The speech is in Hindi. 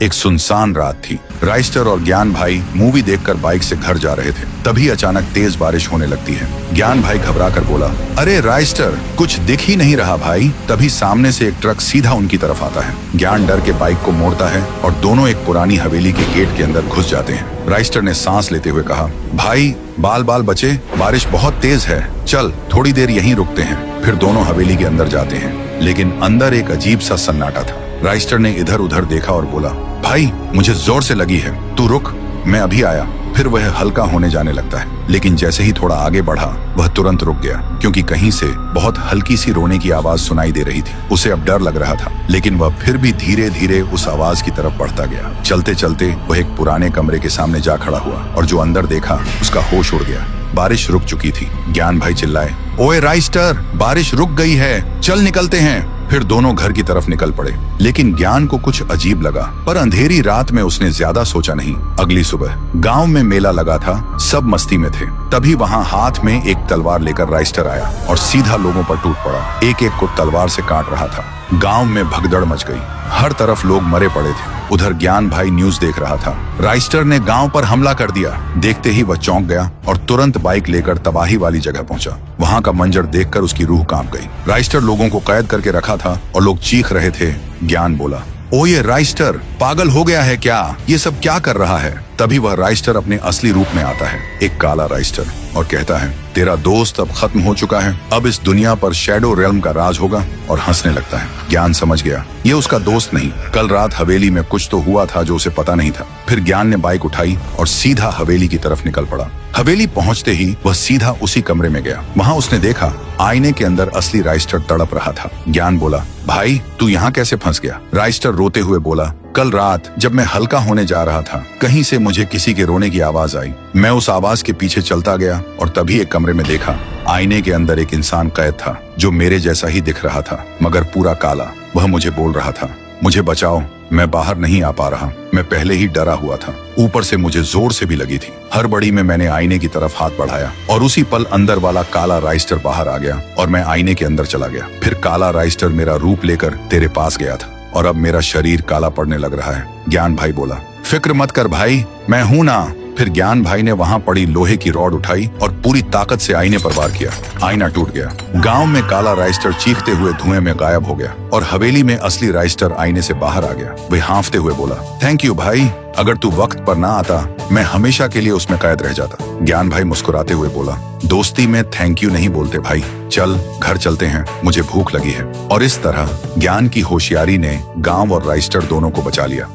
एक सुनसान रात थी। राइस्टर और ज्ञान भाई मूवी देखकर बाइक से घर जा रहे थे। तभी अचानक तेज बारिश होने लगती है। ज्ञान भाई घबराकर बोला, अरे राइस्टर, कुछ दिख ही नहीं रहा भाई। तभी सामने से एक ट्रक सीधा उनकी तरफ आता है। ज्ञान डर के बाइक को मोड़ता है और दोनों एक पुरानी हवेली के गेट के अंदर घुस जाते हैं। राइस्टर ने सांस लेते हुए कहा, भाई बाल बाल बचे, बारिश बहुत तेज है, चल थोड़ी देर यहीं रुकते हैं। फिर दोनों हवेली के अंदर जाते हैं, लेकिन अंदर एक अजीब सा सन्नाटा था। राइस्टर ने इधर उधर देखा और बोला, भाई मुझे जोर से लगी है, तू रुक, मैं अभी आया। फिर वह हल्का होने जाने लगता है, लेकिन जैसे ही थोड़ा आगे बढ़ा वह तुरंत रुक गया, क्योंकि कहीं से बहुत हल्की सी रोने की आवाज सुनाई दे रही थी। उसे अब डर लग रहा था, लेकिन वह फिर भी धीरे धीरे उस आवाज की तरफ बढ़ता गया। चलते चलते वह एक पुराने कमरे के सामने जा खड़ा हुआ और जो अंदर देखा उसका होश उड़ गया। बारिश रुक चुकी थी। ज्ञान भाई चिल्लाए, ओए राइस्टर, बारिश रुक गई है, चल निकलते हैं। फिर दोनों घर की तरफ निकल पड़े, लेकिन ज्ञान को कुछ अजीब लगा, पर अंधेरी रात में उसने ज्यादा सोचा नहीं। अगली सुबह गांव में मेला लगा था, सब मस्ती में थे। तभी वहां हाथ में एक तलवार लेकर राइस्टर आया और सीधा लोगों पर टूट पड़ा। एक एक को तलवार से काट रहा था। गांव में भगदड़ मच गई, हर तरफ लोग मरे पड़े थे। उधर ज्ञान भाई न्यूज देख रहा था। राइस्टर ने गांव पर हमला कर दिया। देखते ही वह चौंक गया और तुरंत बाइक लेकर तबाही वाली जगह पहुंचा। वहां का मंजर देखकर उसकी रूह कांप गई। राइस्टर लोगों को कैद करके रखा था और लोग चीख रहे थे। ज्ञान बोला, ओ ये राइस्टर पागल हो गया है क्या? ये सब क्या कर रहा है? तभी वह राइस्टर अपने असली रूप में आता है, एक काला राइस्टर, और कहता है, तेरा दोस्त अब खत्म हो चुका है, अब इस दुनिया पर शैडो रेल्म का राज होगा, और हंसने लगता है। ज्ञान समझ गया, ये उसका दोस्त नहीं, कल रात हवेली में कुछ तो हुआ था जो उसे पता नहीं था। फिर ज्ञान ने बाइक उठाई और सीधा हवेली की तरफ निकल पड़ा। हवेली पहुंचते ही वह सीधा उसी कमरे में गया। वहां उसने देखा आईने के अंदर असली राइस्टर तड़प रहा था। ज्ञान बोला, भाई तू यहाँ कैसे फंस गया? राइस्टर रोते हुए बोला, कल रात जब मैं हल्का होने जा रहा था, कहीं से मुझे किसी के रोने की आवाज आई। मैं उस आवाज के पीछे चलता गया और तभी एक कमरे में देखा, आईने के अंदर एक इंसान कैद था जो मेरे जैसा ही दिख रहा था, मगर पूरा काला। वह मुझे बोल रहा था, मुझे बचाओ, मैं बाहर नहीं आ पा रहा। मैं पहले ही डरा हुआ था, ऊपर से मुझे जोर से भी लगी थी। हड़बड़ी में मैंने आईने की तरफ हाथ बढ़ाया और उसी पल अंदर वाला काला राइस्टर बाहर आ गया और मैं आईने के अंदर चला गया। फिर काला राइस्टर मेरा रूप लेकर तेरे पास गया था और अब मेरा शरीर काला पड़ने लग रहा है। ज्ञान भाई बोला, फिक्र मत कर भाई, मैं हूं ना। फिर ज्ञान भाई ने वहां पड़ी लोहे की रॉड उठाई और पूरी ताकत से आईने पर वार किया। आईना टूट गया। गांव में काला राइस्टर चीखते हुए धुएं में गायब हो गया और हवेली में असली राइस्टर आईने से बाहर आ गया। वह हांफते हुए बोला, थैंक यू भाई, अगर तू वक्त पर ना आता मैं हमेशा के लिए उसमें कैद रह जाता। ज्ञान भाई मुस्कुराते हुए बोला, दोस्ती में थैंक यू नहीं बोलते भाई, चल घर चलते हैं, मुझे भूख लगी है। और इस तरह ज्ञान की होशियारी ने गांव और राइस्टर दोनों को बचा लिया।